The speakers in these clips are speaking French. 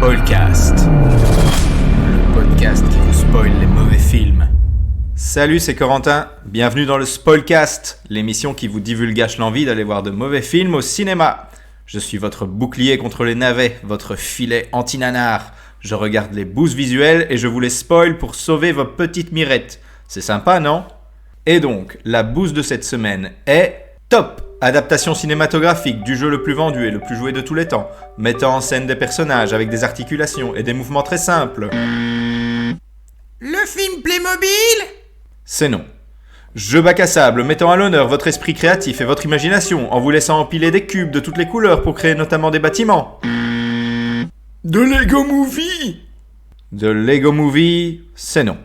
Spoilcast, le podcast qui vous spoil les mauvais films. Salut, c'est Corentin, bienvenue dans le Spoilcast, l'émission qui vous divulgâche l'envie d'aller voir de mauvais films au cinéma. Je suis votre bouclier contre les navets, votre filet anti-nanar. Je regarde les boosts visuels et je vous les spoil pour sauver vos petites mirettes. C'est sympa, non ? Et donc, la boost de cette semaine est top! Adaptation cinématographique du jeu le plus vendu et le plus joué de tous les temps, mettant en scène des personnages avec des articulations et des mouvements très simples. Le film Playmobil ? C'est non. Jeu bac à sable mettant à l'honneur votre esprit créatif et votre imagination en vous laissant empiler des cubes de toutes les couleurs pour créer notamment des bâtiments. De Lego Movie ? De Lego Movie, c'est non.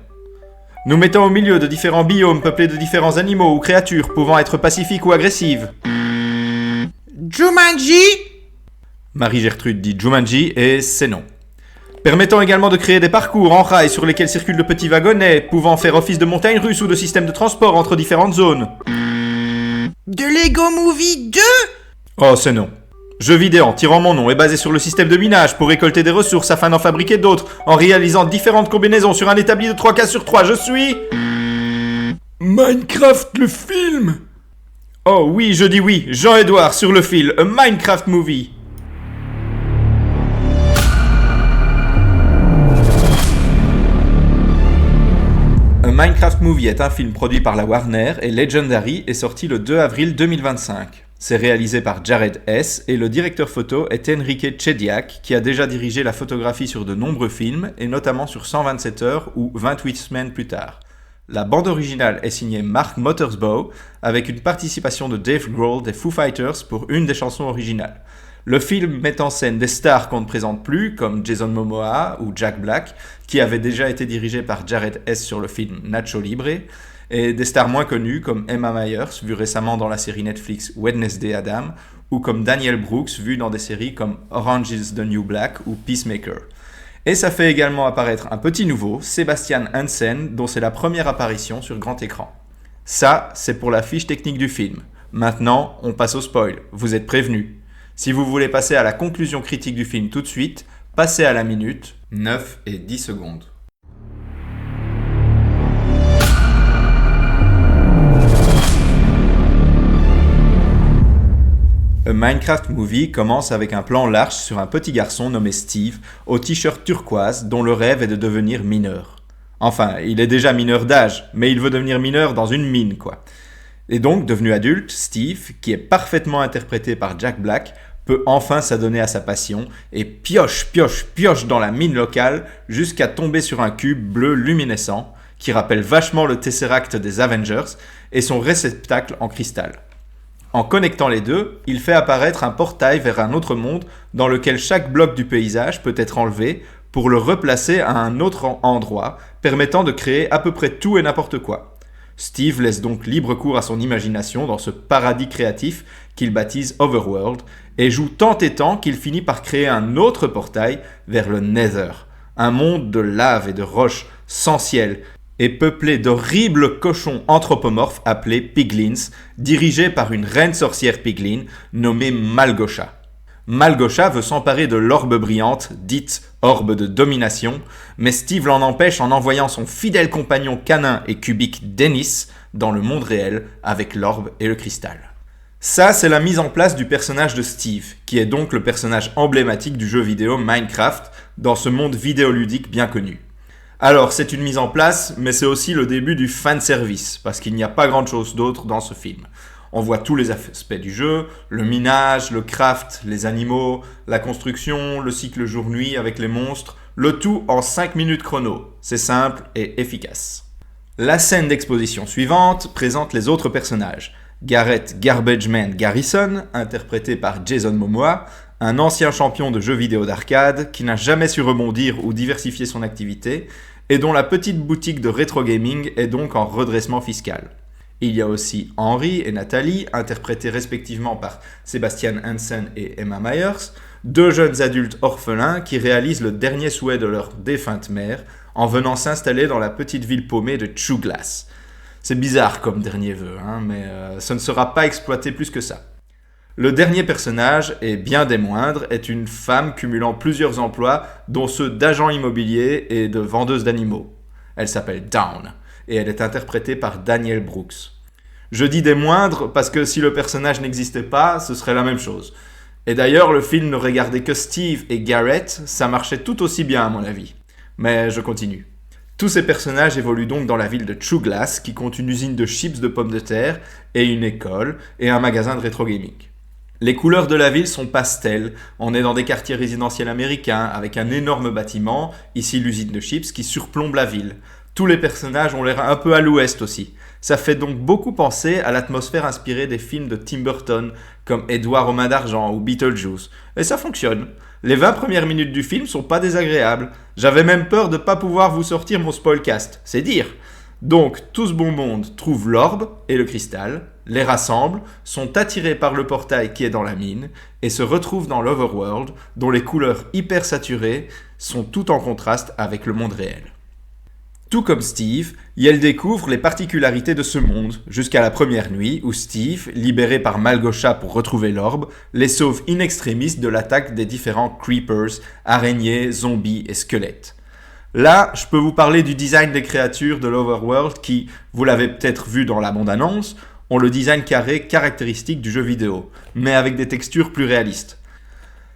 Nous mettons au milieu de différents biomes peuplés de différents animaux ou créatures pouvant être pacifiques ou agressives. Jumanji ? Marie-Gertrude dit Jumanji et c'est non. Permettant également de créer des parcours en rails sur lesquels circulent de petits wagonnets, pouvant faire office de montagne russe ou de système de transport entre différentes zones. De Lego Movie 2 ? Oh, c'est non. Jeu vidéo tirant mon nom est basé sur le système de minage pour récolter des ressources afin d'en fabriquer d'autres, en réalisant différentes combinaisons sur un établi de 3 cases sur 3. Je suis... Minecraft le film ? Oh oui, je dis oui, Jean-Edouard sur le fil, A Minecraft Movie. A Minecraft Movie est un film produit par la Warner et Legendary et sorti le 2 avril 2025. C'est réalisé par Jared Hess et le directeur photo est Enrique Chediak qui a déjà dirigé la photographie sur de nombreux films et notamment sur 127 heures ou 28 semaines plus tard. La bande originale est signée Mark Mothersbaugh avec une participation de Dave Grohl des Foo Fighters pour une des chansons originales. Le film met en scène des stars qu'on ne présente plus, comme Jason Momoa ou Jack Black, qui avaient déjà été dirigés par Jared Hess sur le film Nacho Libre, et des stars moins connues comme Emma Myers, vue récemment dans la série Netflix Wednesday Adam, ou comme Daniel Brooks, vu dans des séries comme Orange is the New Black ou Peacemaker. Et ça fait également apparaître un petit nouveau, Sebastian Hansen, dont c'est la première apparition sur grand écran. Ça, c'est pour la fiche technique du film. Maintenant, on passe au spoil. Vous êtes prévenus. Si vous voulez passer à la conclusion critique du film tout de suite, passez à la minute, 9 et 10 secondes. A Minecraft Movie commence avec un plan large sur un petit garçon nommé Steve, au t-shirt turquoise, dont le rêve est de devenir mineur. Enfin, il est déjà mineur d'âge, mais il veut devenir mineur dans une mine, quoi. Et donc, devenu adulte, Steve, qui est parfaitement interprété par Jack Black, peut enfin s'adonner à sa passion et pioche dans la mine locale jusqu'à tomber sur un cube bleu luminescent qui rappelle vachement le Tesseract des Avengers et son réceptacle en cristal. En connectant les deux, il fait apparaître un portail vers un autre monde dans lequel chaque bloc du paysage peut être enlevé pour le replacer à un autre endroit, permettant de créer à peu près tout et n'importe quoi. Steve laisse donc libre cours à son imagination dans ce paradis créatif qu'il baptise Overworld et joue tant et tant qu'il finit par créer un autre portail vers le Nether, un monde de lave et de roches sans ciel et peuplé d'horribles cochons anthropomorphes appelés Piglins, dirigés par une reine sorcière Piglin nommée Malgosha. Malgosha veut s'emparer de l'orbe brillante, dite orbe de domination, mais Steve l'en empêche en envoyant son fidèle compagnon canin et cubique Dennis dans le monde réel avec l'orbe et le cristal. Ça, c'est la mise en place du personnage de Steve, qui est donc le personnage emblématique du jeu vidéo Minecraft dans ce monde vidéoludique bien connu. Alors, c'est une mise en place, mais c'est aussi le début du fanservice, parce qu'il n'y a pas grand-chose d'autre dans ce film. On voit tous les aspects du jeu, le minage, le craft, les animaux, la construction, le cycle jour-nuit avec les monstres, le tout en 5 minutes chrono. C'est simple et efficace. La scène d'exposition suivante présente les autres personnages. Garrett Garbageman Garrison, interprété par Jason Momoa, un ancien champion de jeux vidéo d'arcade qui n'a jamais su rebondir ou diversifier son activité et dont la petite boutique de rétro gaming est donc en redressement fiscal. Il y a aussi Henry et Nathalie, interprétés respectivement par Sebastian Hansen et Emma Myers, deux jeunes adultes orphelins qui réalisent le dernier souhait de leur défunte mère en venant s'installer dans la petite ville paumée de Chuglass. C'est bizarre comme dernier vœu, mais ce ne sera pas exploité plus que ça. Le dernier personnage, et bien des moindres, est une femme cumulant plusieurs emplois, dont ceux d'agent immobilier et de vendeuse d'animaux. Elle s'appelle Dawn, et elle est interprétée par Danielle Brooks. Je dis des moindres parce que si le personnage n'existait pas, ce serait la même chose. Et d'ailleurs, le film ne regardait que Steve et Garrett, ça marchait tout aussi bien à mon avis. Mais je continue. Tous ces personnages évoluent donc dans la ville de True Glass, qui compte une usine de chips de pommes de terre, et une école, et un magasin de rétro gaming. Les couleurs de la ville sont pastel, on est dans des quartiers résidentiels américains, avec un énorme bâtiment, ici l'usine de chips, qui surplombe la ville. Tous les personnages ont l'air un peu à l'ouest aussi. Ça fait donc beaucoup penser à l'atmosphère inspirée des films de Tim Burton, comme Édouard aux mains d'argent ou Beetlejuice. Et ça fonctionne. Les 20 premières minutes du film sont pas désagréables. J'avais même peur de pas pouvoir vous sortir mon spoilcast, c'est dire. Donc, tout ce bon monde trouve l'orbe et le cristal, les rassemble, sont attirés par le portail qui est dans la mine, et se retrouvent dans l'Overworld, dont les couleurs hyper saturées sont tout en contraste avec le monde réel. Tout comme Steve, Yel découvre les particularités de ce monde, jusqu'à la première nuit où Steve, libéré par Malgosha pour retrouver l'orbe, les sauve in extremis de l'attaque des différents creepers, araignées, zombies et squelettes. Là, je peux vous parler du design des créatures de l'Overworld qui, vous l'avez peut-être vu dans la bande-annonce, ont le design carré caractéristique du jeu vidéo, mais avec des textures plus réalistes.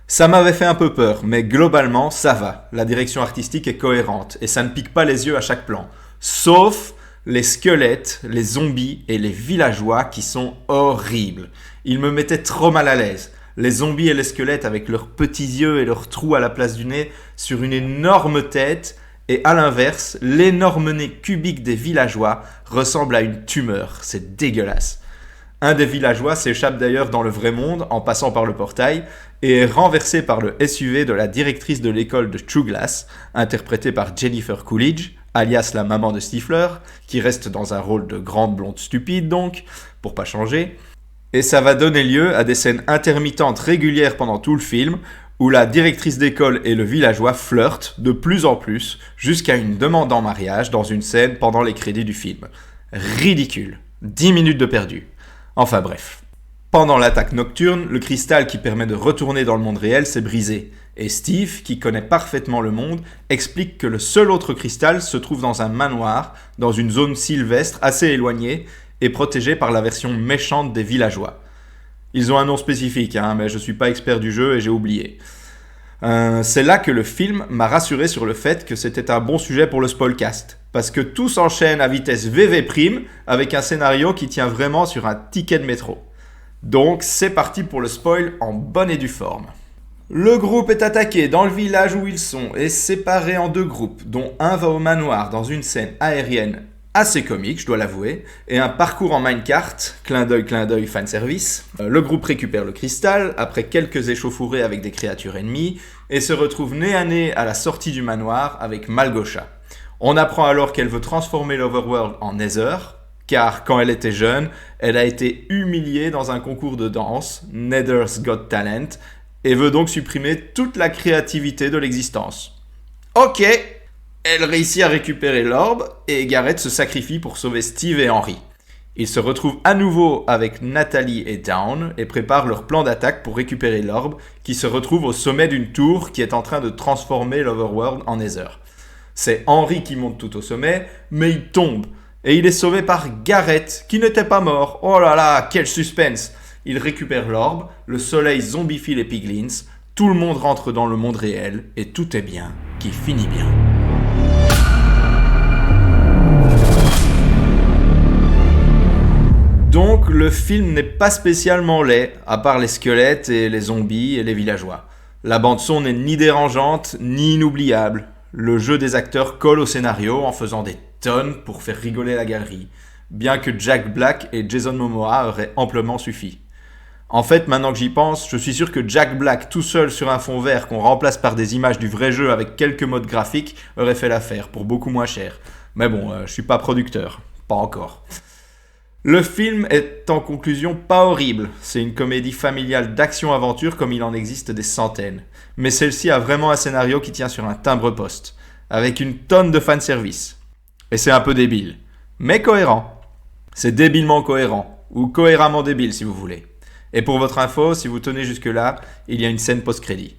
Ça m'avait fait un peu peur, mais globalement, ça va. La direction artistique est cohérente et ça ne pique pas les yeux à chaque plan. Sauf les squelettes, les zombies et les villageois qui sont horribles. Ils me mettaient trop mal à l'aise. Les zombies et les squelettes avec leurs petits yeux et leurs trous à la place du nez sur une énorme tête. Et à l'inverse, l'énorme nez cubique des villageois ressemble à une tumeur. C'est dégueulasse. Un des villageois s'échappe d'ailleurs dans le vrai monde en passant par le portail et est renversé par le SUV de la directrice de l'école de True Glass, interprétée par Jennifer Coolidge, alias la maman de Stifler, qui reste dans un rôle de grande blonde stupide donc, pour pas changer. Et ça va donner lieu à des scènes intermittentes régulières pendant tout le film, où la directrice d'école et le villageois flirtent de plus en plus, jusqu'à une demande en mariage dans une scène pendant les crédits du film. Ridicule. 10 minutes de perdu. Enfin bref. Pendant l'attaque nocturne, le cristal qui permet de retourner dans le monde réel s'est brisé. Et Steve, qui connaît parfaitement le monde, explique que le seul autre cristal se trouve dans un manoir, dans une zone sylvestre assez éloignée, et protégée par la version méchante des villageois. Ils ont un nom spécifique, mais je suis pas expert du jeu et j'ai oublié. C'est là que le film m'a rassuré sur le fait que c'était un bon sujet pour le spoilcast. Parce que tout s'enchaîne à vitesse VV' avec un scénario qui tient vraiment sur un ticket de métro. Donc c'est parti pour le spoil en bonne et due forme. Le groupe est attaqué dans le village où ils sont et séparé en deux groupes, dont un va au manoir dans une scène aérienne assez comique, je dois l'avouer, et un parcours en minecart, clin d'œil, fanservice. Le groupe récupère le cristal, après quelques échauffourées avec des créatures ennemies, et se retrouve nez à nez à la sortie du manoir avec Malgosha. On apprend alors qu'elle veut transformer l'Overworld en Nether, car quand elle était jeune, elle a été humiliée dans un concours de danse, Nether's Got Talent, et veut donc supprimer toute la créativité de l'existence. Ok, elle réussit à récupérer l'orbe, et Garrett se sacrifie pour sauver Steve et Henry. Ils se retrouvent à nouveau avec Natalie et Dawn, et préparent leur plan d'attaque pour récupérer l'orbe, qui se retrouve au sommet d'une tour qui est en train de transformer l'Overworld en Nether. C'est Henry qui monte tout au sommet, mais il tombe. Et il est sauvé par Garrett, qui n'était pas mort. Oh là là, quel suspense! Il récupère l'orbe, le soleil zombifie les piglins, tout le monde rentre dans le monde réel, et tout est bien, qui finit bien. Donc le film n'est pas spécialement laid, à part les squelettes et les zombies et les villageois. La bande-son n'est ni dérangeante, ni inoubliable. Le jeu des acteurs colle au scénario en faisant des tonnes pour faire rigoler la galerie, bien que Jack Black et Jason Momoa auraient amplement suffi. En fait, maintenant que j'y pense, je suis sûr que Jack Black tout seul sur un fond vert qu'on remplace par des images du vrai jeu avec quelques modes graphiques aurait fait l'affaire pour beaucoup moins cher. Mais bon, je suis pas producteur, pas encore. Le film est en conclusion pas horrible, c'est une comédie familiale d'action-aventure comme il en existe des centaines. Mais celle-ci a vraiment un scénario qui tient sur un timbre-poste, avec une tonne de fanservice. Et c'est un peu débile, mais cohérent. C'est débilement cohérent, ou cohéremment débile si vous voulez. Et pour votre info, si vous tenez jusque-là, il y a une scène post-crédit.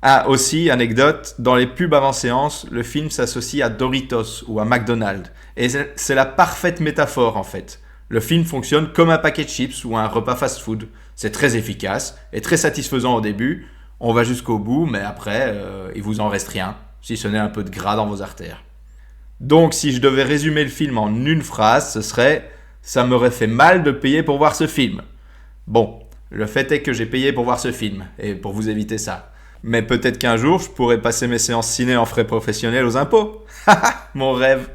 Ah, aussi, anecdote, dans les pubs avant séance, le film s'associe à Doritos ou à McDonald's. Et c'est la parfaite métaphore en fait. Le film fonctionne comme un paquet de chips ou un repas fast-food. C'est très efficace et très satisfaisant au début. On va jusqu'au bout, mais après, il vous en reste rien, si ce n'est un peu de gras dans vos artères. Donc, si je devais résumer le film en une phrase, ce serait « Ça m'aurait fait mal de payer pour voir ce film ». Bon, le fait est que j'ai payé pour voir ce film, et pour vous éviter ça. Mais peut-être qu'un jour, je pourrais passer mes séances ciné en frais professionnels aux impôts. Haha, mon rêve.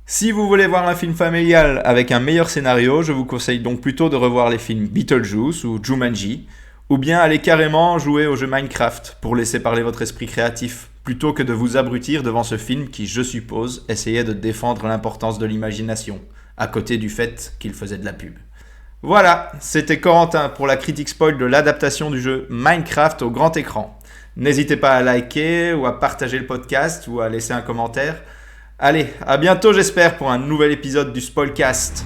Si vous voulez voir un film familial avec un meilleur scénario, je vous conseille donc plutôt de revoir les films Beetlejuice ou Jumanji, ou bien aller carrément jouer au jeu Minecraft pour laisser parler votre esprit créatif, plutôt que de vous abrutir devant ce film qui, je suppose, essayait de défendre l'importance de l'imagination, à côté du fait qu'il faisait de la pub. Voilà, c'était Corentin pour la critique spoil de l'adaptation du jeu Minecraft au grand écran. N'hésitez pas à liker ou à partager le podcast ou à laisser un commentaire. Allez, à bientôt j'espère pour un nouvel épisode du Spoilcast.